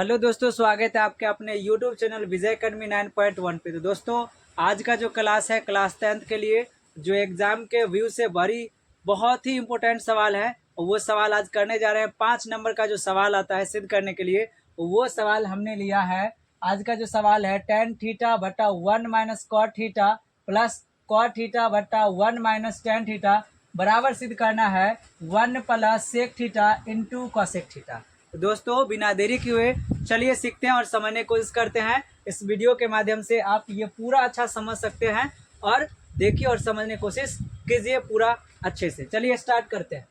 Hello दोस्तों, स्वागत है आपके अपने YouTube चैनल विजय अकेडमी 9.1 पे। तो दोस्तों, आज का जो क्लास है क्लास 10th के लिए जो एग्ज़ाम के व्यू से भरी बहुत ही इम्पोर्टेंट सवाल है। वो सवाल आज करने जा रहे हैं। 5 नंबर का जो सवाल आता है सिद्ध करने के लिए, वो सवाल हमने लिया है। आज का जो सवाल है tan थीटा बटा 1 minus cot theta plus cot theta बटा 1 माइनस tan थीटा बराबर सिद्ध करना है 1 plus sec theta into cosec theta. तो दोस्तों, बिना देरी किए हुए चलिए सीखते हैं और समझने की कोशिश करते हैं। इस वीडियो के माध्यम से आप ये पूरा अच्छा समझ सकते हैं और देखिए और समझने की कोशिश कीजिए पूरा अच्छे से। चलिए स्टार्ट करते हैं।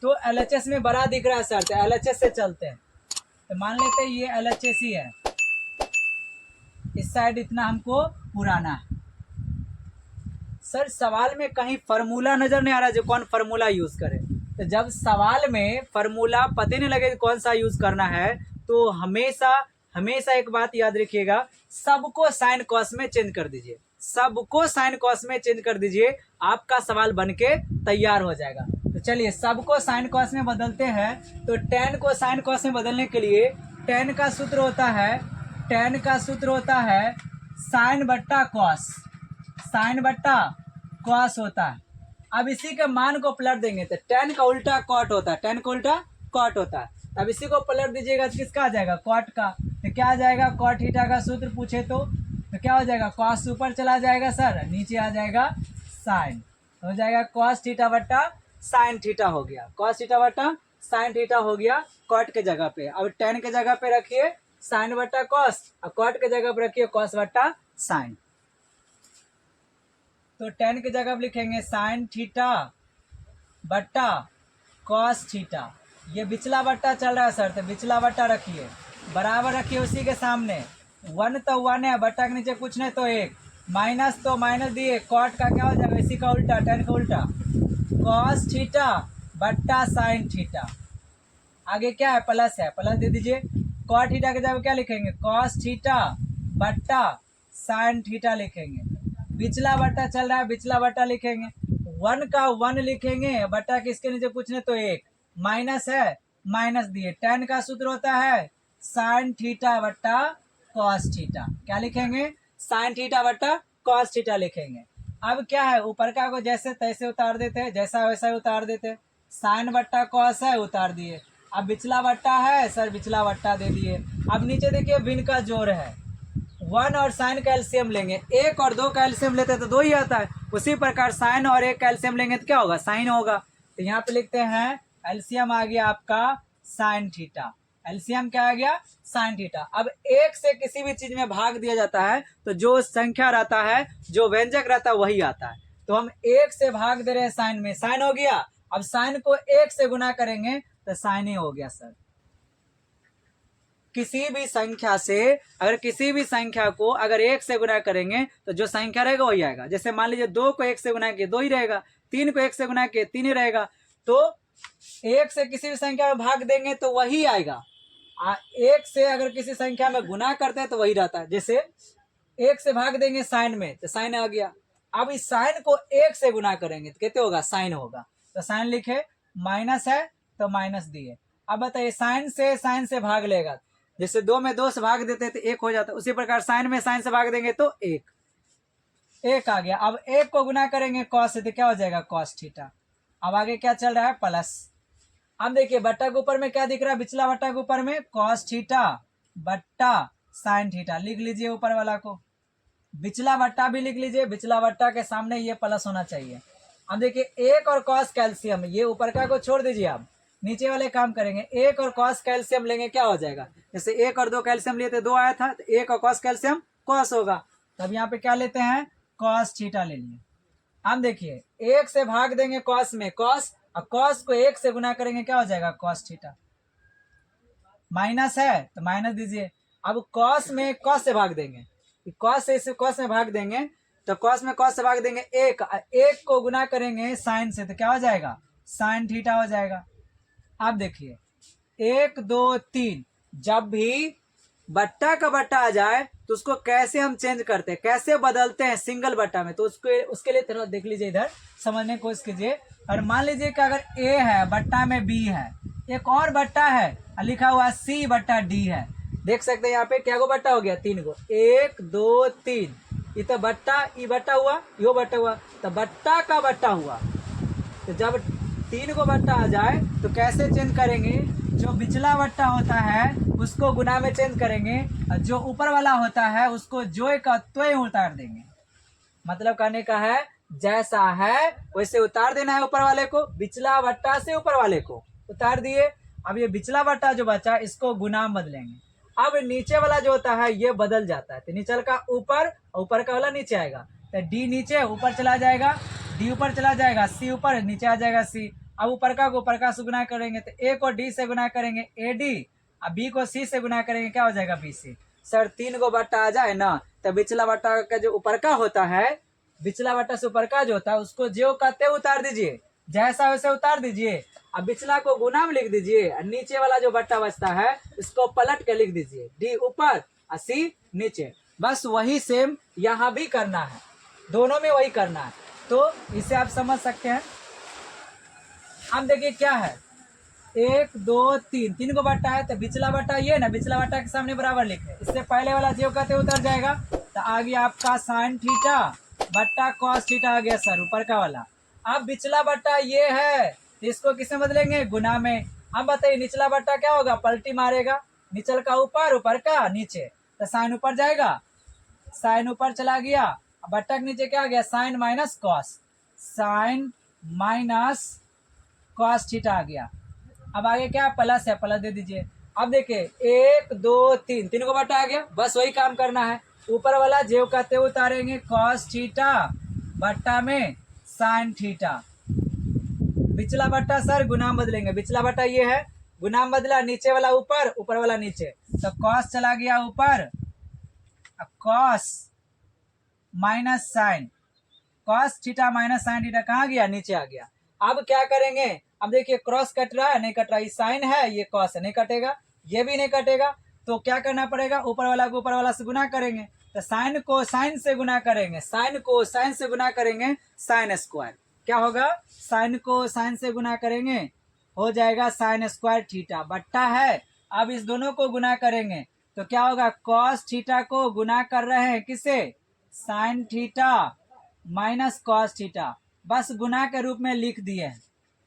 तो LHS में बड़ा दिख रहा है सर, तो LHS से चलते हैं। तो मान लेते हैं ये LHS ही है, इस साइड इतना हमको पुराना है। सर सवाल में कहीं फार्मूला नजर नहीं आ रहा, जो कौन फार्मूला यूज करे। तो जब सवाल में फार्मूला पता नहीं लगे कौन सा यूज करना है, तो हमेशा हमेशा एक बात याद रखिएगा, सबको साइन कॉस में चेंज कर दीजिए। सबको साइन कॉस में चेंज कर दीजिए, आपका सवाल बनके तैयार हो जाएगा। तो चलिए सबको साइन कॉस में बदलते हैं। तो tan को साइन कॉस में बदलने के लिए tan का सूत्र होता है साइन बट्टा कॉस, साइन बट्टा कॉस होता है। अब इसी के मान को पलट देंगे तो tan का उल्टा कॉट होता है, tan का उल्टा कॉट होता है। अब इसी को पलट दीजिएगा तो किसका आ जाएगा, कॉट का। तो क्या आ जाएगा, कॉट थीटा का सूत्र पूछे तो क्या हो जाएगा, कॉस ऊपर चला जाएगा सर, नीचे आ जाएगा साइन। हो जाएगा कॉस थीटा बट्टा साइन थीटा हो गया, कॉस थीटा बट्टा साइन थीटा हो गया कॉट के जगह पे। अब tan के जगह पे रखिए साइन बट्टा कॉस और कॉट के जगह पे रखिए कॉस बट्टा साइन। तो tan की जगह लिखेंगे साइन थीटा बट्टा कॉस थीटा। ये बिचला बट्टा चल रहा है सर, तो बिचला बट्टा रखिए, बराबर रखिए उसी के सामने। 1 तो 1 है, बट्टा के नीचे कुछ नहीं तो 1, माइनस तो माइनस दिए, कॉट का क्या हो जाएगा, इसी का उल्टा, tan का उल्टा कॉस थीटा बट्टा साइन थीटा। आगे क्या है, प्लस है, प्लस दे दीजिए। कॉट थीटा के जगह क्या लिखेंगे, कॉस थीटा बट्टा साइन थीटा लिखेंगे। बिचला बट्टा चल रहा है, बिचला बट्टा लिखेंगे, 1 का 1 लिखेंगे, बट्टा किसके नीचे कुछ नहीं तो 1, माइनस है, माइनस दिए। tan का सूत्र होता है साइन थीटा बट्टा कॉस थीटा। क्या लिखेंगे, साइन थीटा बट्टा कॉस थीटा लिखेंगे। अब क्या है, ऊपर का को जैसे तैसे उतार देते हैं, जैसा वैसा उतार देते हैं। साइन बट्टा कॉस है, उतार दिए। अब बिचला बट्टा है सर, बिचला बट्टा दे दिए। अब नीचे देखिए भिन्न का जोड़ है, 1 और साइन का एलसीएम लेंगे, 1 और 2 का एलसीएम लेते हैं तो 2 ही आता है। उसी प्रकार साइन और 1 का एलसीएम लेंगे तो क्या होगा, साइन होगा। तो यहाँ पे लिखते हैं एलसीएम आ गया आपका साइन थीटा, एलसीएम क्या आ गया, साइन थीटा। अब 1 से किसी भी चीज में भाग दिया जाता है तो जो संख्या रहता है, जो व्यंजक रहता है वही आता है। तो हम 1 से भाग दे रहे हैं साइन में, साइन हो गया। अब साइन को 1 से गुना करेंगे तो साइन ही हो गया सर। किसी भी संख्या से, अगर किसी भी संख्या को अगर 1 से गुना करेंगे तो जो संख्या रहेगा वही आएगा। जैसे मान लीजिए 2 को 1 से गुना किए 2 ही रहेगा, 3 को 1 से गुना किए 3 ही रहेगा। तो 1 से किसी भी संख्या में भाग देंगे तो वही आएगा। 1 से अगर किसी संख्या में गुना करते हैं तो वही रहता है। जैसे 1 से भाग देंगे साइन में तो साइन आ गया। अब इस साइन को 1 से गुना करेंगे तो कितने होगा, साइन होगा। तो साइन लिखे, माइनस है तो माइनस दिए। अब बताइए साइन से भाग लेगा, जैसे 2 में 2 से भाग देते हैं तो 1 हो जाता है। उसी प्रकार साइन में साइन से भाग देंगे तो 1 आ गया। अब 1 को गुना करेंगे कॉस से तो क्या हो जाएगा, कॉस थीटा। अब आगे क्या चल रहा है, प्लस। अब देखिए बट्टा के ऊपर में क्या दिख रहा है, बिचला बट्टा के ऊपर में कॉस थीटा बट्टा साइन थीटा लिख लीजिए ऊपर वाला को। बिचला बट्टा भी लिख लीजिए, बिचला बट्टा के सामने ये प्लस होना चाहिए। अब देखिए 1 और कॉस कैल्शियम, ये ऊपर का को छोड़ दीजिए, आप नीचे वाले काम करेंगे। 1 और कॉस कैल्शियम लेंगे क्या हो जाएगा, जैसे 1 और 2 कैल्शियम लिए थे 2 आया था, तो 1 और कॉस कैल्शियम कॉस होगा। तब यहाँ पे क्या लेते हैं, कॉस थीटा ले लिए। अब देखिए 1 से भाग देंगे कॉस में, कॉस, और कॉस को 1 से गुना करेंगे क्या हो जाएगा, कॉस थीटा। माइनस है तो माइनस दीजिए। अब कॉस में कॉस से भाग देंगे, कॉस से इसे कॉस में भाग देंगे तो कॉस में कॉस से भाग देंगे 1 को गुना करेंगे साइन से तो क्या हो जाएगा, साइन थीटा हो जाएगा। अब देखिए 1 2 3, जब भी बट्टा का बट्टा आ जाए तो उसको कैसे हम चेंज करते हैं, कैसे बदलते हैं सिंगल बट्टा में, तो उसके लिए थोड़ा देख लीजिए, इधर समझने की कोशिश कीजिए। और मान लीजिए कि अगर ए है बट्टा में बी है, एक और बट्टा है, लिखा हुआ C/D है। देख सकते हैं यहाँ पे क्या गो बट्टा हो गया, 3 गो, 1 2 3। ये तो बट्टा, ये बट्टा हुआ, यो बट्टा हुआ, तो बट्टा का बट्टा हुआ। तो जब 3 को बट्टा आ जाए तो कैसे चेंज करेंगे, जो पिछला बट्टा होता है उसको गुना में चेंज करेंगे, और जो ऊपर वाला होता है उसको जो का त्वय उतार देंगे। मतलब कहने का है जैसा है वैसे उतार देना है ऊपर वाले को, बिचला बट्टा से ऊपर वाले को उतार दिए। अब ये बिचला बट्टा जो बचा इसको गुना में बदलेंगे। अब नीचे वाला जो होता है ये बदल जाता है, तो नीचे का ऊपर, ऊपर का वाला नीचे आएगा, तो डी नीचे, ऊपर चला जाएगा, डी ऊपर चला जाएगा, सी ऊपर, नीचे आ जाएगा सी। अब ऊपर का से गुना करेंगे तो ए को डी से गुना करेंगे ए डी, अब बी को सी से गुना करेंगे, क्या हो जाएगा बी सी। सर 3 गो बट्टा आ जाए ना, तो बिचला बट्टा का जो ऊपर का होता है, बिचला बट्टा से ऊपर का जो होता है उसको जो कहते उतार दीजिए, जैसा वैसे उतार दीजिए। अब बिचला को गुना में लिख दीजिए, और नीचे वाला जो बट्टा बचता है इसको पलट के लिख दीजिए, डी ऊपर और सी नीचे। बस वही सेम यहाँ भी करना है, दोनों में वही करना है। तो इसे आप समझ सकते हैं। अब देखिए क्या है, 1 2 3, 3 को बट्टा है, तो बिचला बट्टा ये ना, बिचला बट्टा के सामने बराबर लिखे, इससे पहले वाला जो कहते उतर जाएगा, तो आ गया आपका साइन थीटा बट्टा कॉस थीटा आ गया सर ऊपर का वाला। अब बिचला बट्टा ये है, तो इसको किससे बदलेंगे, गुना में। अब बताइए निचला बट्टा क्या होगा, पलटी मारेगा, निचल का ऊपर, ऊपर का नीचे, तो साइन ऊपर जाएगा, साइन ऊपर चला गया, बट्टा के नीचे क्या आ गया, sine minus cos, sine minus cos theta आ गया। अब आगे क्या प्लस है, प्लस दे दीजिए। अब देखिए 1 2 3, 3 को बट्टा आ गया, बस वही काम करना है, ऊपर वाला जेव कहते उतारेंगे कॉस थीटा बट्टा में साइन थीटा। बिचला बट्टा सर गुना बदलेंगे, बिचला बट्टा ये है, गुना बदला, नीचे वाला ऊपर, ऊपर वाला नीचे, तो कॉस चला गया ऊपर, cos minus sine, cos theta minus sine theta कहाँ गया, नीचे आ गया। अब क्या करेंगे, अब देखिए क्रॉस कट रहा है, नहीं कट रहा, ये साइन है ये कॉस है, नहीं कटेगा, ये भी नहीं कटेगा, तो क्या करना पड़ेगा, ऊपर वाला को ऊपर वाला से गुना करेंगे, तो साइन को साइन से गुना करेंगे, साइन को साइन से गुना करेंगे, साइन स्क्वायर क्या होगा, साइन को साइन से गुना करेंगे, हो जाएगा साइन स्क्वायर थीटा बट्टा है। अब इस दोनों को गुना करेंगे तो क्या होगा, कॉस थीटा को गुना कर रहे हैं किसे, sign theta minus cos theta, बस गुना के रूप में लिख दिए,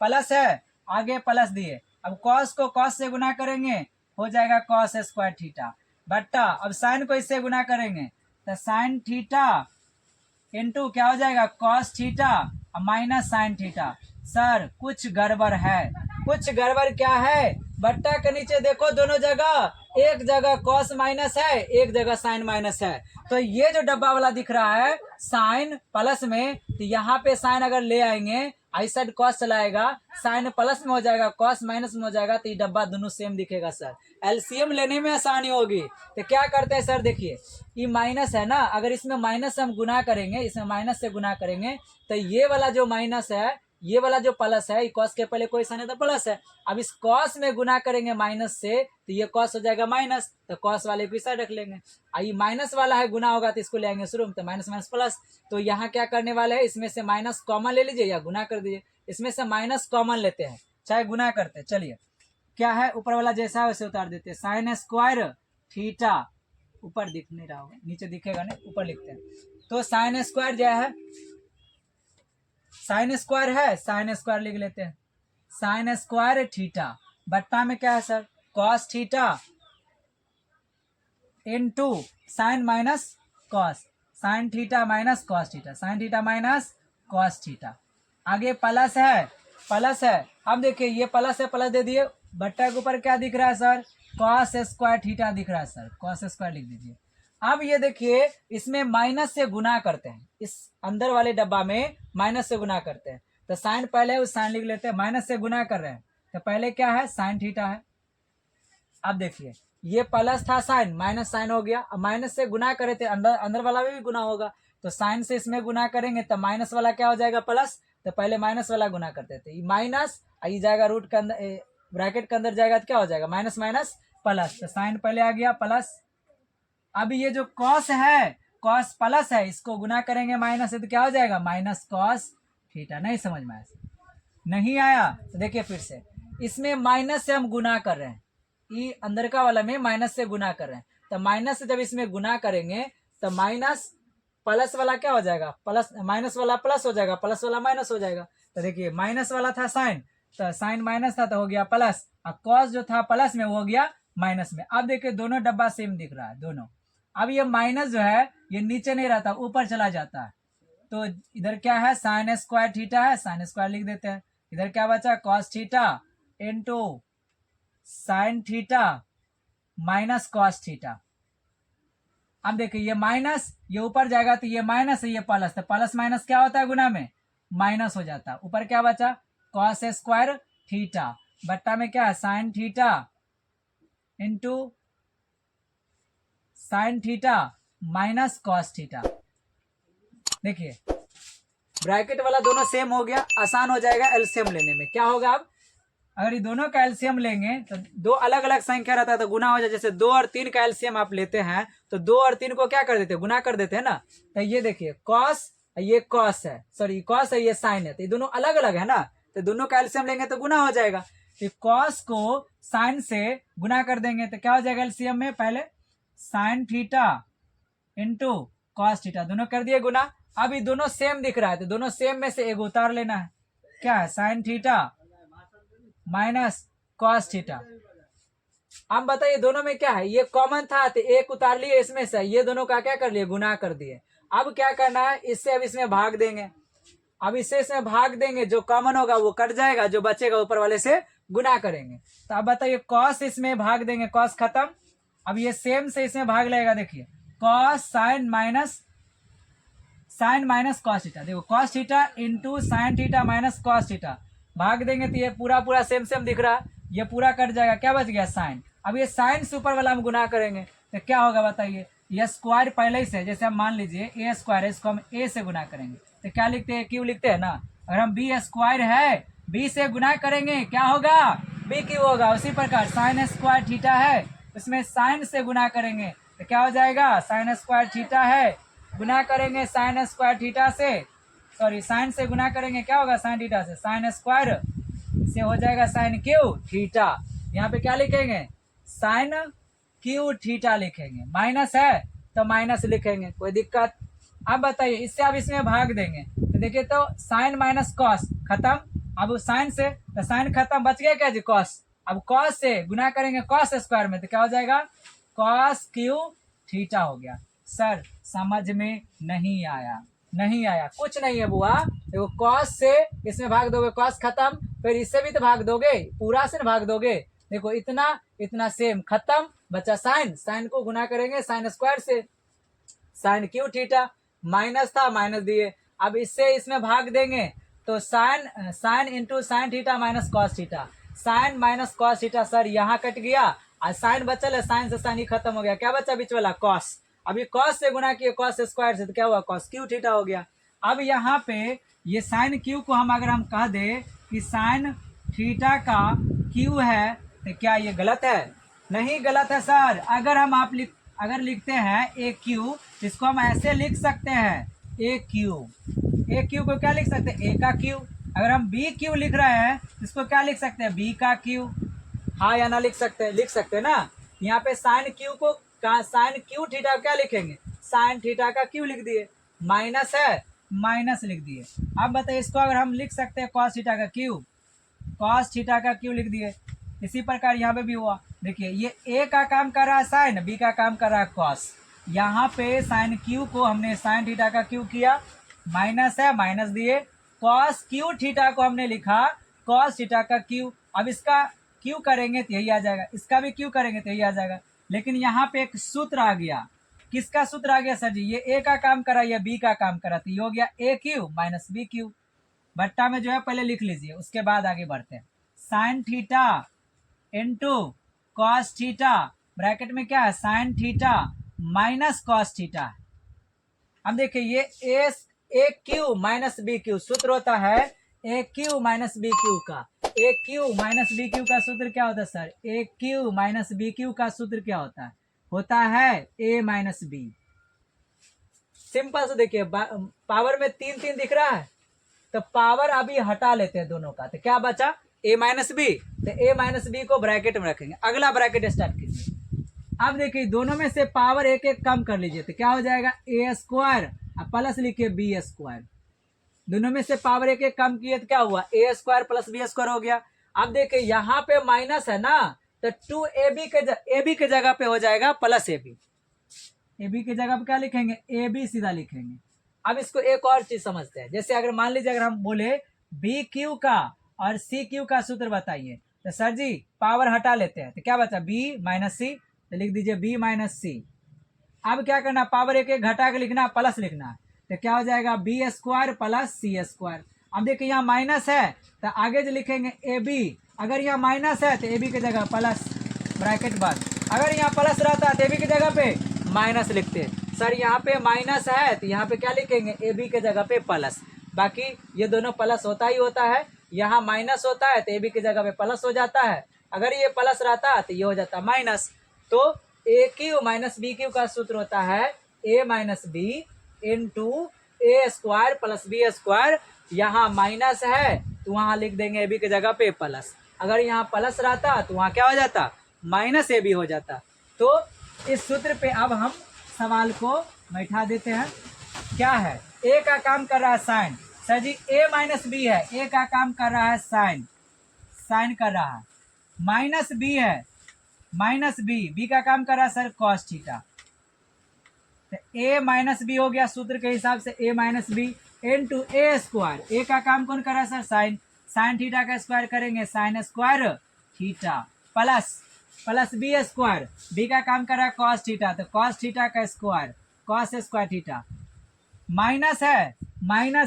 प्लस है आगे प्लस दिए। अब कॉस को कॉस से गुना करेंगे, हो जाएगा कॉस स्क्वायर थीटा बट्टा, अब साइन को इससे गुना करेंगे तो साइन थीटा इनटू क्या हो जाएगा, cos theta minus sine theta. Sir कुछ गड़बड़ है, कुछ गड़बड़ क्या है, बट्टा के नीचे देखो दोनों जगह, एक जगह कॉस माइनस है, एक जगह साइन माइनस है, तो ये जो डब्बा वाला दिख रहा है साइन प्लस में, तो यहाँ पे साइन अगर ले आएंगे, आई साइड कॉस चलाएगा, साइन प्लस में हो जाएगा, कॉस माइनस में हो जाएगा, तो ये डब्बा दोनों सेम दिखेगा सर, एलसीएम लेने में आसानी होगी। तो क्या करते हैं सर, देखिए ये माइनस है ना, अगर इसमें माइनस से हम गुना करेंगे, इसमें माइनस से गुना करेंगे, तो ये वाला जो माइनस है, ये वाला जो प्लस है, कॉस के पहले कोई साइन है तो प्लस है, अब इस कॉस में गुना करेंगे माइनस से, तो ये कॉस हो जाएगा माइनस, तो कॉस वाले को इस साइड रख लेंगे, ये माइनस वाला है गुना होगा तो इसको ले आएंगे शुरू में, तो माइनस माइनस प्लस, तो यहाँ क्या करने वाले हैं, इसमें से माइनस कॉमन ले लीजिए या गुना कर दीजिए, इसमें से माइनस कॉमन लेते हैं चाहे गुना करते हैं। चलिए क्या है, ऊपर वाला जैसा है वैसे उतार देते हैं, साइन स्क्वायर थीटा, ऊपर दिख नहीं रहा होगा, नीचे दिखेगा नहीं, ऊपर लिखते हैं, तो साइन स्क्वायर जो है, साइन स्क्वायर है, साइन स्क्वायर लिख लेते हैं, साइन स्क्वायर थीटा बट्टा में क्या है sir, cos theta into sine minus cos, sine theta minus cos theta, sign theta minus cos theta, आगे प्लस है, प्लस है। अब देखिए ये प्लस है, प्लस दे दिए, बट्टा के ऊपर क्या दिख रहा है सर, कॉस स्क्वायर थीटा दिख रहा है सर, कॉस स्क्वायर लिख दीजिए। अब ये देखिए इसमें माइनस से गुना करते हैं, इस अंदर वाले डब्बा में माइनस से गुना करते हैं, तो साइन पहले उस साइन लिख लेते हैं, माइनस से गुना कर रहे हैं तो पहले क्या है, साइन थीटा है। अब देखिए ये प्लस था साइन, माइनस साइन हो गया, अब माइनस से गुना करे थे, अंदर अंदर वाला भी गुना होगा, तो साइन से इसमें गुना करेंगे तो माइनस वाला क्या हो जाएगा प्लस, तो पहले माइनस वाला गुना करते थे, माइनस आई जाएगा रूट के अंदर, ब्रैकेट के अंदर जाएगा तो क्या हो जाएगा, माइनस माइनस प्लस, तो साइन पहले आ गया प्लस। अब ये जो कॉस है, कॉस प्लस है, इसको गुना करेंगे माइनस से तो क्या हो जाएगा, माइनस कॉस थीटा। नहीं समझ में आया, नहीं आया तो देखिए फिर से, इसमें माइनस से हम गुना कर रहे हैं, ई अंदर का वाला में माइनस से गुना कर रहे हैं, तो माइनस से जब इसमें गुना करेंगे तो माइनस प्लस वाला क्या हो जाएगा, प्लस माइनस वाला प्लस हो जाएगा, प्लस वाला माइनस हो जाएगा। तो देखिए माइनस वाला था साइन, तो साइन माइनस था तो हो गया प्लस, और कॉस जो था प्लस में वो हो गया माइनस में। अब देखिए दोनों डब्बा सेम दिख रहा है दोनों। अब ये माइनस जो है ये नीचे नहीं रहता, ऊपर चला जाता है, तो इधर क्या है साइन स्क्वायर थीटा है, साइन स्क्वायर लिख देते हैं। इधर क्या बचा cos theta into sine theta minus cos theta. अब देखिए ये माइनस ये ऊपर जाएगा तो ये माइनस है ये प्लस, तो प्लस माइनस क्या होता है गुना में माइनस हो जाता है। ऊपर क्या बचा कॉस स्क्वायर थीटा बट्टा में क्या है sign theta into sine theta minus cos theta. देखिए ब्रैकेट वाला दोनों सेम हो गया, आसान हो जाएगा एलसीएम लेने में। क्या होगा अब अगर ये दोनों का एलसीएम लेंगे तो दो अलग अलग संख्या रहता है तो गुना हो जाए। जैसे 2 और 3 का एलसीएम आप लेते हैं तो 2 और 3 को क्या कर देते हैं गुना कर देते हैं ना। तो ये देखिए कॉस ये कॉस है, सॉरी कॉस है ये साइन है, तो ये दोनों अलग अलग है ना, तो दोनों का एलसीएम लेंगे तो गुना हो जाएगा। तो कॉस को साइन से गुना कर देंगे तो क्या हो जाएगा एलसीएम में, पहले sign theta into cos theta, दोनों कर दिए गुना। अब ये दोनों सेम दिख रहा है तो दोनों सेम में से एक उतार लेना है, क्या है sign theta minus cos theta. अब बताइए दोनों में क्या है, ये कॉमन था तो एक उतार लिए इसमें से, ये दोनों का क्या कर लिए गुना कर दिए। अब क्या करना है इससे अब इसमें भाग देंगे, अब इससे इसमें भाग देंगे, जो कॉमन होगा वो कट जाएगा, जो बचेगा ऊपर वाले से गुना करेंगे। तो अब बताइए कॉस इसमें भाग देंगे, कॉस खत्म, अब ये सेम से इसमें भाग लगेगा। देखिए cos sine minus cos theta, देखो cos theta into sine theta minus cos theta, भाग देंगे तो ये पूरा पूरा सेम सेम दिख रहा है, ये पूरा कट जाएगा, क्या बच गया साइन। अब ये साइन से ऊपर वाला हम गुना करेंगे तो क्या होगा बताइए, ये स्क्वायर पहले ही से, जैसे हम मान लीजिए ए स्क्वायर है, इसको हम ए से गुना करेंगे तो क्या लिखते हैं क्यू लिखते हैं ना। अगर हम बी स्क्वायर है बी से गुना करेंगे क्या होगा बी क्यू होगा। उसी प्रकार साइन स्क्वायर थीटा है उसमें साइन से गुना करेंगे तो क्या हो जाएगा साइन स्क्वायर थीटा है, गुना करेंगे साइन स्क्वायर थीटा से, सॉरी साइन से गुना करेंगे क्या होगा साइन थीटा से, साइन स्क्वायर से हो जाएगा साइन क्यू थीटा। यहाँ पे क्या लिखेंगे साइन क्यू थीटा लिखेंगे, माइनस है तो माइनस लिखेंगे, कोई दिक्कत। अब बताइए इससे अब इसमें भाग देंगे तो देखिए तो साइन माइनस कॉस खत्म, अब साइन से तो साइन खत्म, बच गया क्या जी कॉस। अब कॉस से गुना करेंगे कॉस स्क्वायर में तो क्या हो जाएगा कॉस क्यू थीटा हो गया। सर समझ में नहीं आया, नहीं आया कुछ नहीं है बुआ, देखो कॉस से इसमें भाग दोगे कॉस खत्म, फिर इससे भी तो भाग दोगे, पूरा से भाग दोगे, देखो इतना इतना सेम खत्म, बचा साइन, साइन को गुना करेंगे साइन स्क्वायर से, साइन क्यू थीटा माइनस था माइनस दिए। अब इससे इसमें भाग देंगे तो sine into sine theta minus cos theta, sine minus cos theta, sir यहाँ कट गया और साइन बचल है, साइन से साइन ही खत्म हो गया, क्या बचा बीच वाला कॉस। अभी कॉस से गुना किए कॉस स्क्वायर से तो क्या हुआ कॉस क्यू थीटा हो गया। अब यहाँ पे ये साइन क्यू को हम अगर हम कह दे कि साइन थीटा का क्यू है तो क्या ये गलत है, नहीं गलत है सर। अगर हम अगर लिखते हैं ए क्यू इसको हम ऐसे लिख सकते हैं ए क्यू को क्या लिख सकते हैं ए का क्यू। अगर हम बी क्यू लिख रहे हैं इसको क्या लिख सकते हैं बी का क्यू, हाँ या ना लिख सकते हैं, लिख सकते हैं ना। यहाँ पे साइन क्यू को साइन क्यू थीटा क्या लिखेंगे साइन थीटा का क्यू लिख दिए, माइनस है माइनस लिख दिए। अब बताइए इसको अगर हम लिख सकते हैं कॉस थीटा का क्यू, कॉस थीटा का क्यू लिख दिए। इसी प्रकार यहाँ पे भी हुआ, देखिए ये ए का काम कर रहा है साइन, बी का काम कर रहा है कॉस। यहाँ पे साइन क्यू को हमने साइन थीटा का क्यू किया, माइनस है माइनस दिए, कॉस क्यू थीटा को हमने लिखा कॉस थीटा का क्यू। अब इसका क्यू करेंगे तो यही आ जाएगा, इसका भी क्यू करेंगे तो यही आ जाएगा। लेकिन यहाँ पे एक सूत्र आ गया, किसका सूत्र आ गया सर जी, ये ए का काम करा या बी का काम करा, तो ये हो गया ए क्यू माइनस बी क्यू। बट्टा में जो है पहले लिख लीजिए उसके बाद आगे बढ़ते हैं। Sign theta into cos theta bracket में क्या है sign theta minus cos theta. अब देखिए ये ए क्यू माइनस बी क्यू सूत्र होता है ए क्यू माइनस बी क्यू का। ए क्यू माइनस बी क्यू का सूत्र क्या होता है सर, ए क्यू माइनस बी क्यू का सूत्र क्या होता है ए माइनस बी। सिंपल से देखिए पावर में 3 3 दिख रहा है तो पावर अभी हटा लेते हैं दोनों का, तो क्या बचा a माइनस बी, तो a माइनस बी को ब्रैकेट में रखेंगे। अगला ब्रैकेट स्टार्ट कीजिए। अब देखिए दोनों में से पावर एक एक कम कर लीजिए, तो क्या हो जाएगा a स्क्वायर प्लस लिखिए बी स्क्वायर। दोनों में से पावर एक एक कम किए तो क्या हुआ a square plus B square हो गया। अब देखिए यहाँ पे माइनस है ना, तो 2ab के जगह पे हो जाएगा प्लस ab की जगह पे क्या लिखेंगे ab सीधा लिखेंगे। अब इसको एक और चीज समझते हैं, जैसे अगर मान लीजिए अगर हम बोले बी क्यू का और सी क्यू का सूत्र बताइए, तो सर जी पावर हटा लेते हैं, तो क्या बचा बी माइनस सी, तो लिख दीजिए बी माइनस सी। अब क्या करना, पावर एक एक घटा के लिखना, प्लस लिखना, तो क्या हो जाएगा बी स्क्वायर प्लस सी स्क्वायर। अब देखिए यहाँ माइनस है तो आगे जो लिखेंगे ए बी, अगर यहाँ माइनस है तो ए बी की जगह प्लस ब्रैकेट बंद, अगर यहाँ प्लस रहता तो ए बी की जगह पे माइनस लिखते। सर यहाँ पे माइनस है तो यहाँ पे क्या लिखेंगे ए बी की जगह पे प्लस। बाकी ये दोनों प्लस होता ही होता है, यहाँ माइनस होता है तो ए बी की जगह पे प्लस हो जाता है, अगर ये प्लस रहता तो ये हो जाता माइनस। तो ए क्यू माइनस बी क्यू का सूत्र होता है ए minus B into A square plus B square. यहाँ माइनस है तो वहाँ लिख देंगे ए बी की जगह पे प्लस, अगर यहाँ प्लस रहता तो वहाँ क्या हो जाता माइनस ए बी हो जाता। तो इस सूत्र पे अब हम सवाल को बैठा देते हैं। क्या है ए का काम कर रहा है साइन, सर जी ए माइनस बी है, ए का काम कर रहा है साइन, साइन कर रहा है, माइनस बी है माइनस बी का काम कर रहा है सर कॉस थीटा, तो ए माइनस बी हो गया सूत्र के हिसाब से A minus B into A square. A का काम कौन कर रहा है सर साइन, साइन थीटा का स्क्वायर करेंगे sine square theta plus B square, B का काम कर रहा है कॉस थीटा, तो कॉस थीटा का square cos square theta. Minus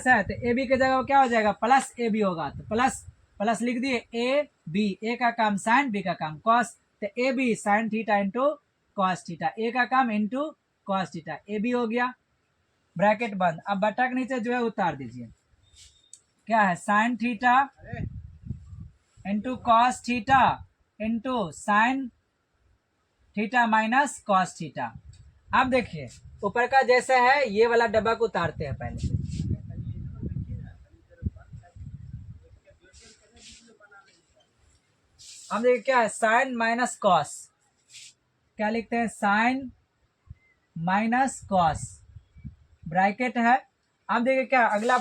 है तो ए बी की जगह क्या हो जाएगा प्लस ए बी होगा, तो प्लस लिख दिए ए बी, ए का काम साइन बी का काम कॉस, तो A B sine theta into cos theta, A का काम into cos theta, A B हो गया ब्रैकेट बंद। अब बटा के नीचे जो है उतार दीजिए, क्या है sign theta into cos theta into sine theta minus cos theta. अब देखिए ऊपर का जैसे है ये वाला डब्बा को उतारते हैं पहले, अब देखिए क्या है साइन माइनस कॉस, क्या लिखते हैं साइन माइनस कॉस ब्रैकेट है। अब देखिए क्या अगला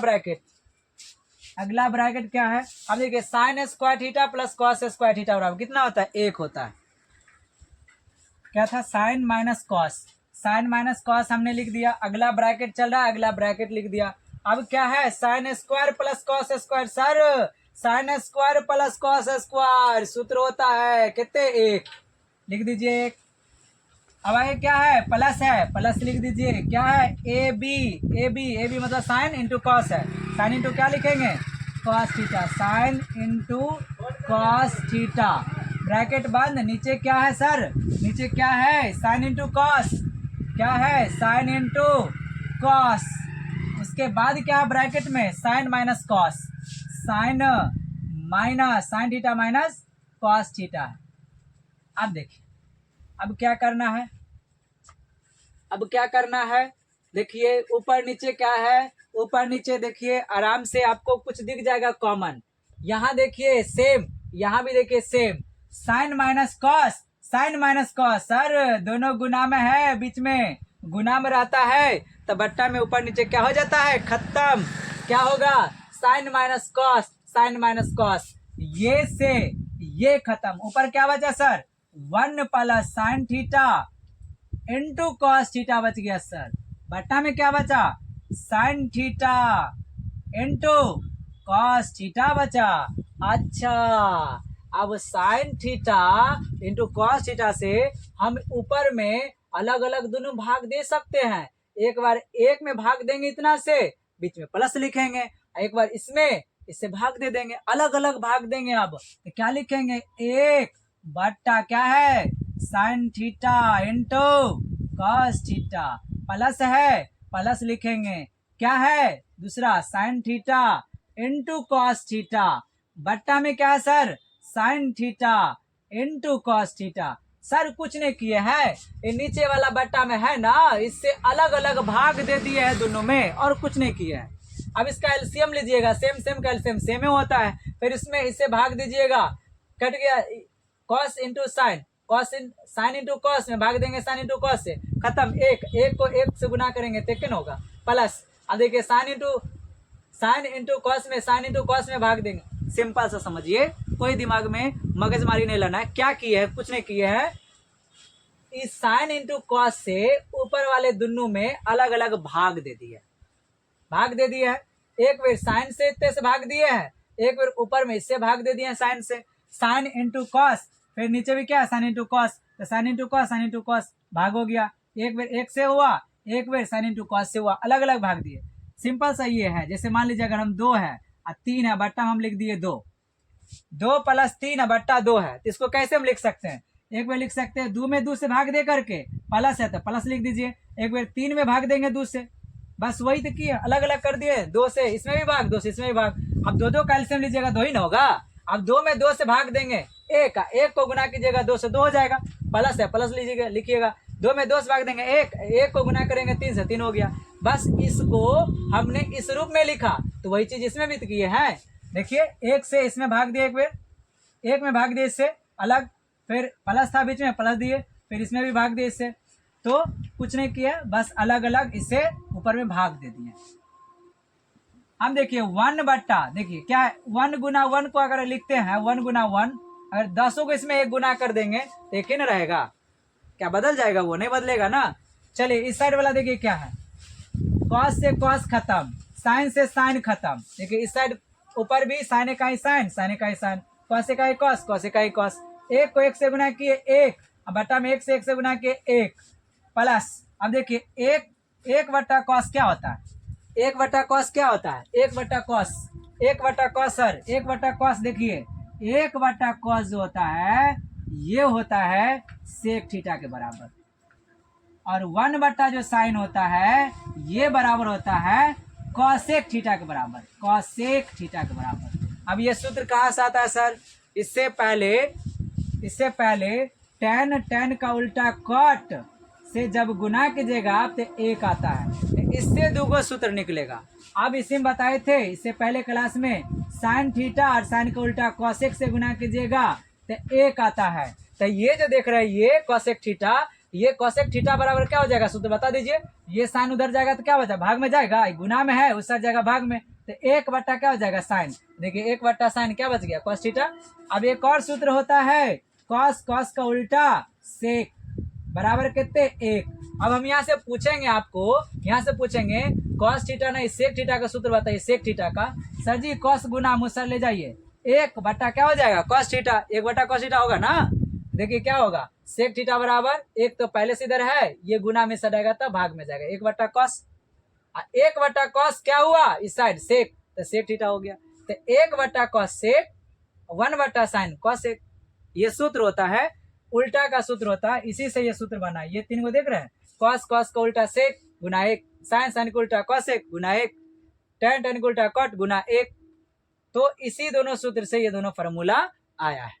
ब्रैकेट क्या है, अब देखिए sign square theta plus cos square theta बराबर कितना होता है एक होता है, क्या था साइन माइनस कॉस हमने लिख दिया, अगला ब्रैकेट चल रहा है अगला ब्रैकेट लिख दिया। अब क्या है sine square plus cos square, sir sine square plus cos square सूत्र होता है कितने एक, लिख दीजिए एक। अब आगे क्या है प्लस लिख दीजिए, क्या है ए बी मतलब साइन इंटू कॉस है, साइन इंटू क्या लिखेंगे cos theta, sine into cos theta bracket बंद। नीचे क्या है सर, नीचे क्या है साइन इंटू कॉस, क्या है साइन इंटू कॉस, उसके बाद क्या है ब्रैकेट में sine minus cos, sine theta minus cos theta. अब देखिए अब क्या करना है, देखिए ऊपर नीचे क्या है, ऊपर नीचे देखिए आराम से आपको कुछ दिख जाएगा कॉमन, यहाँ देखिए सेम, यहाँ भी देखिए same, sine minus cos sir दोनों गुना में है, बीच में गुना में रहता है तो बट्टा में ऊपर नीचे क्या हो जाता है खत्म, क्या होगा साइन माइनस कॉस ये से ये खत्म, ऊपर क्या बचा sir 1 plus sign theta into cos theta बच गया सर, बट्टा में क्या बचा sign theta into cos theta बचा। अच्छा अब sign theta into cos theta से हम ऊपर में अलग अलग दोनों भाग दे सकते हैं, एक बार एक में भाग देंगे इतना से बीच में प्लस लिखेंगे, एक बार इसमें इससे भाग दे देंगे, अलग अलग भाग देंगे। अब तो क्या लिखेंगे एक बट्टा क्या है sign theta into cos theta, plus है प्लस लिखेंगे, क्या है दूसरा sign theta into cos theta, बट्टा में क्या है sir sign theta into cos theta. Sir कुछ नहीं किए हैं, ये नीचे वाला बट्टा में है ना इससे अलग अलग भाग दे दिए हैं दोनों में और कुछ नहीं किए हैं। अब इसका एलसीएम लीजिएगा, सेम सेम का एलसीएम सेम ही होता है, फिर इसमें इससे भाग दीजिएगा, कट गया, कॉस इंटू साइन, कॉस इन साइन इंटू कॉस में भाग देंगे साइन इंटू कॉस से, खत्म। एक को एक से गुना करेंगे तो कितना होगा, प्लस। अब देखिए साइन इंटू कॉस में साइन इंटू कॉस में भाग देंगे, सिंपल सा समझिए, कोई दिमाग में मगजमारी नहीं लाना है। क्या किए है, कुछ नहीं किए है, इस साइन इंटू कॉस से ऊपर वाले दोनों में अलग अलग भाग दे दिए, भाग दे दिए है। एक बार साइन से इतने से भाग दिए है, एक बार ऊपर में इससे भाग दे दिए हैं साइन से, साइन इंटू कॉस, फिर नीचे भी क्या है साइन इंटू कॉस, तो साइन इंटू कॉस भाग हो गया। एक बार एक से हुआ, एक बार साइन इंटू कॉस से हुआ, अलग अलग भाग दिए। सिंपल सा ये है, जैसे मान लीजिए अगर हम 2 है और 3 है, बट्टा हम लिख दिए 2 प्लस 3 है बट्टा 2 है, तो इसको कैसे हम लिख सकते हैं, एक बार लिख सकते हैं 2 में 2 से भाग दे करके, प्लस है तो प्लस लिख दीजिए, एक बार 3 में भाग देंगे 2 से, बस वही तो किए, अलग अलग कर दिए, 2 से इसमें भी भाग, 2 से इसमें भी भाग। अब 2 का एलसीएम लीजिएगा 2 ही ना होगा, अब 2 में 2 से भाग देंगे, एक को गुना कीजिएगा 2 से 2 हो जाएगा, प्लस है प्लस लीजिएगा, लिखिएगा, 2 में 2 से भाग देंगे एक को गुना करेंगे 3 से 3 हो गया। बस इसको हमने इस रूप में लिखा, तो वही चीज इसमें भी तो किए हैं। देखिए 1 से इसमें भाग दिए, एक बार 1 में भाग दिए इससे अलग, फिर प्लस था बीच में प्लस दिए, फिर इसमें भी भाग दिए इससे, तो कुछ नहीं किया, बस अलग अलग इसे ऊपर में भाग दे दिए। हम देखिए 1 बट्टा, देखिए क्या है, 1 गुना 1 को अगर लिखते हैं 1 गुना 1, अगर 10 को इसमें 1 गुना कर देंगे तो एक ही ना रहेगा, क्या बदल जाएगा, वो नहीं बदलेगा ना। चलिए इस साइड वाला देखिए क्या है, कॉस से कॉस खत्म, साइन से साइन खत्म, देखिए इस साइड ऊपर भी साइन का ही साइन, साइन का ही साइन, कॉस का ही कॉस, कॉस का ही कॉस, एक को एक से गुना किए एक, अब बट्टा में एक से गुना किए एक, प्लस। अब देखिए एक बट्टा कॉस क्या होता है, एक बट्टा कॉस क्या होता है, एक बट्टा कॉस सर, एक बट्टा कॉस, देखिए एक बट्टा कॉस जो होता है ये होता है सेक थीटा के बराबर, और 1 बट्टा जो साइन होता है ये बराबर होता है कॉसेक थीटा के बराबर, कॉसेक थीटा के बराबर। अब ये सूत्र कहाँ से आता है सर, इससे पहले tan का उल्टा कॉट से जब गुना कीजिएगा तो 1 आता है, तो इससे 2 सूत्र निकलेगा। अब इसी में बताए थे इससे पहले क्लास में, साइन थीटा और साइन का उल्टा कॉसेक से गुना कीजिएगा तो 1 आता है। तो ये जो देख रहे हैं ये कॉसेक थीटा, ये कॉसेक थीटा बराबर क्या हो जाएगा, सूत्र बता दीजिए। ये साइन उधर जाएगा तो क्या बचा, भाग में जाएगा, गुना में है उस साइड जाएगा भाग में, तो 1 बट्टा क्या हो जाएगा साइन, देखिए 1 बट्टा साइन क्या बच गया, कॉस थीटा। अब एक और सूत्र होता है कॉस का उल्टा सेक बराबर कितने 1। अब हम यहाँ से पूछेंगे आपको, यहाँ से पूछेंगे कॉस थीटा नहीं सेक थीटा का सूत्र बताइए, सेक थीटा का। सर जी कॉस गुना मुझसे ले जाइए, 1 बट्टा क्या हो जाएगा कॉस थीटा, 1 बट्टा कॉस थीटा होगा ना। देखिए क्या होगा, सेक थीटा बराबर 1 तो पहले से इधर है, ये गुना में सटेगा तब भाग में जाएगा, 1 बट्टा कॉस, 1 बट्टा कॉस क्या हुआ इस साइड सेक, तो सेक थीटा हो गया, तो 1 बट्टा कॉस सेक, 1 बट्टा साइन कॉस सेक। ये सूत्र होता है, उल्टा का सूत्र होता है, इसी से ये सूत्र बना है। ये 3 को देख रहे हैं, कॉस का उल्टा सेक गुना 1, साइन का उल्टा कॉस सेक गुना 1, tan का उल्टा कॉट गुना 1। तो इसी दोनों सूत्र से ये दोनों फार्मूला आया है।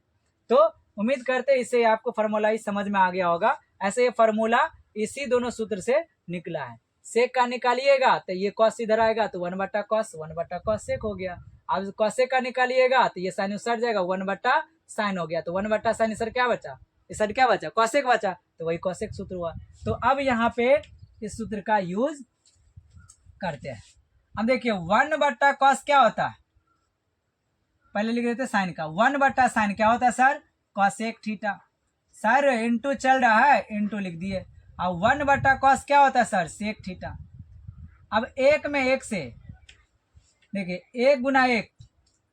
तो उम्मीद करते हैं इससे आपको फार्मूला ही समझ में आ गया होगा। ऐसे ये फार्मूला इसी दोनों सूत्र से निकला है। सेक का निकालिएगा तो ये कॉस इधर आएगा तो 1 बट्टा कॉस, 1 बट्टा कॉस सेक हो गया। अब कॉसेक का निकालिएगा तो ये साइन सर जाएगा, 1 बट्टा साइन हो गया, तो 1 बट्टा साइन सर क्या बचा, इस साइड क्या बचा कॉसेक बचा, तो वही कॉसेक सूत्र हुआ। तो अब यहाँ पे इस सूत्र का यूज करते हैं। अब देखिए 1 बट्टा कॉस क्या होता है, पहले लिख देते साइन का, 1 बट्टा साइन क्या होता है sir cosec theta, sir into चल रहा है इंटू लिख दिए। अब 1 बट्टा कॉस क्या होता है सर सेक थीटा। अब 1 में 1 से देखिए 1 गुना 1,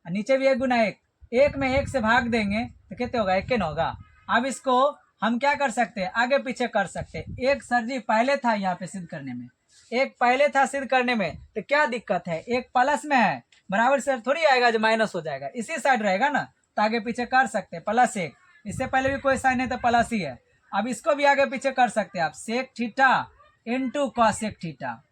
नीचे भी 1 गुना 1, 1 में 1 से भाग देंगे तो कितने होगा, 1 न होगा। अब इसको हम क्या कर सकते हैं, आगे पीछे कर सकते हैं। एक सर जी पहले था यहाँ पे सिद्ध करने में, एक पहले था सिद्ध करने में, तो क्या दिक्कत है, एक प्लस में है बराबर से थोड़ी आएगा जो माइनस हो जाएगा, इसी साइड रहेगा ना, तो आगे पीछे कर सकते हैं। +1 इससे पहले भी कोई साइन है तो प्लस ही है। अब इसको भी आगे पीछे कर सकते हैं आप, sec theta into cosec theta,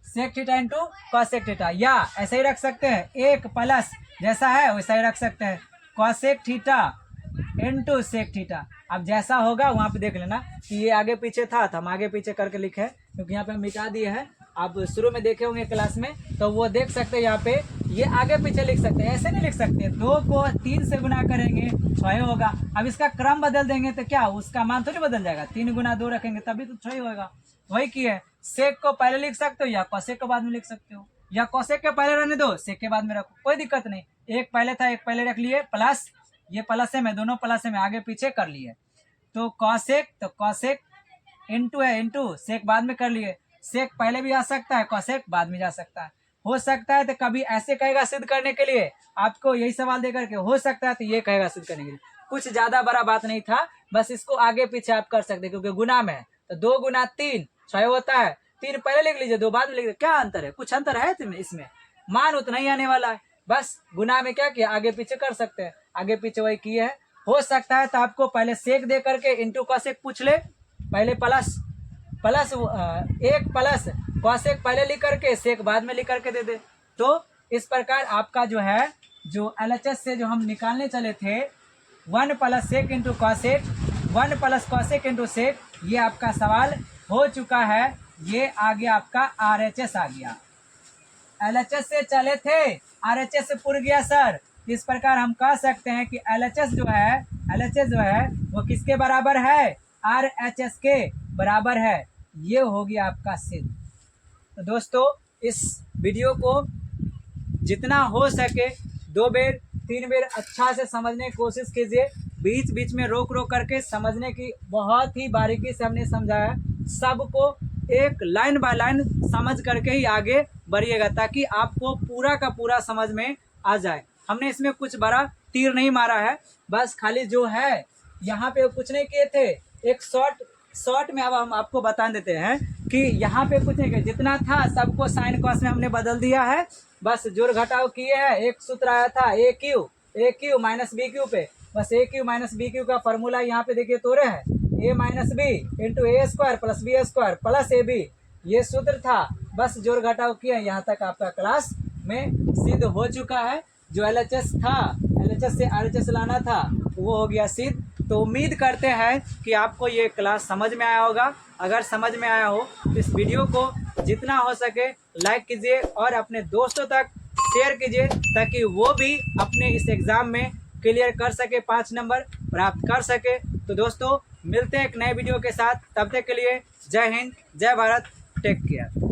sec theta into cosec theta, या ऐसे ही रख सकते हैं, एक प्लस जैसा है वैसा ही रख सकते हैं, cosec theta into sec theta. अब जैसा होगा वहां पे देख लेना कि ये आगे पीछे था तो हम आगे पीछे करके लिखे, क्योंकि यहाँ पे हम मिटा दिए हैं आप शुरू में देखे होंगे क्लास में, तो वो देख सकते हैं यहाँ पे, ये आगे पीछे लिख सकते हैं, ऐसे नहीं लिख सकते। 2 को 3 से गुना करेंगे 6 होगा। अब इसका क्रम बदल देंगे तो क्या उसका मान थोड़ी बदल जाएगा, 3 गुना 2 रखेंगे तभी तो 6 होगा। वही की है, सेक को पहले लिख सकते हो या कोसेक के बाद में लिख सकते हो, या कोसेक के पहले रहने दो, सेक के बाद में रखो, कोई दिक्कत नहीं। एक पहले था, एक पहले रख लिए, प्लस ये प्लस है में, दोनों प्लस है में, आगे पीछे कर लिए। तो कॉसेक, तो कॉसेक इंटू है, इंटू सेक बाद में कर लिए। सेक पहले भी आ सकता है, कॉसेक बाद में जा सकता है। हो सकता है तो कभी ऐसे कहेगा सिद्ध करने के लिए, आपको यही सवाल दे करके, हो सकता है तो ये कहेगा सिद्ध करने के लिए। कुछ ज्यादा बड़ा बात नहीं था, बस इसको आगे पीछे आप कर सकते, क्योंकि गुना में है तो 2 गुना 3 6 होता है। 3 पहले लिख लीजिए, 2 बाद में लिख लीजिए, क्या अंतर है, कुछ अंतर है इसमें, मान उतना ही आने वाला है। बस गुना में क्या किया, आगे पीछे कर सकते हैं, आगे पीछे वही किए है। हो सकता है तो आपको पहले सेक दे करके इंटू कॉसेक पूछ ले, पहले प्लस एक प्लस कॉसेक पहले लिख करके सेक बाद में लिख करके दे दे। तो इस प्रकार आपका जो है, जो LHS से जो हम निकालने चले थे 1 plus sec into cosec, 1 plus cosec into sec, ये आपका सवाल हो चुका है। ये आ गया आपका RHS आ गया। LHS से चले थे, RHS से पूर गया सर। इस प्रकार हम कह सकते हैं कि LHS जो है वो किसके बराबर है, RHS के बराबर है। ये हो गया आपका सिद्ध। तो दोस्तों इस वीडियो को जितना हो सके 2 बेर 3 बेर अच्छा से समझने की कोशिश कीजिए, बीच बीच में रोक करके समझने की बहुत ही बारीकी से हमने समझाया। सबको एक लाइन बाय लाइन समझ करके ही आगे बढ़िएगा, ताकि आपको पूरा का पूरा समझ में आ जाए। हमने इसमें कुछ बड़ा तीर नहीं मारा है, बस खाली जो है यहाँ पे कुछ नहीं किए थे। एक शॉर्ट में अब हम आपको बता देते हैं कि यहाँ पे कुछ नहीं किया, जितना था सबको साइन कॉस में हमने बदल दिया है। बस जोड़ घटाव किए हैं। एक सूत्र आया था A Q minus B Q पे, बस A Q minus B Q का फॉर्मूला यहाँ पे देखिए तोड़े हैं, A minus B into A square plus B square plus A B, ये सूत्र था। बस जोड़ घटाव किए, यहाँ तक आपका क्लास में सिद्ध हो चुका है। जो LHS था, LHS से RHS लाना था, वो हो गया सिद्ध। तो उम्मीद करते हैं कि आपको ये क्लास समझ में आया होगा। अगर समझ में आया हो तो इस वीडियो को जितना हो सके लाइक कीजिए और अपने दोस्तों तक शेयर कीजिए, ताकि वो भी अपने इस एग्ज़ाम में क्लियर कर सके, 5 नंबर प्राप्त कर सके। तो दोस्तों मिलते हैं एक नए वीडियो के साथ, तब तक के लिए जय हिंद, जय भारत, टेक केयर।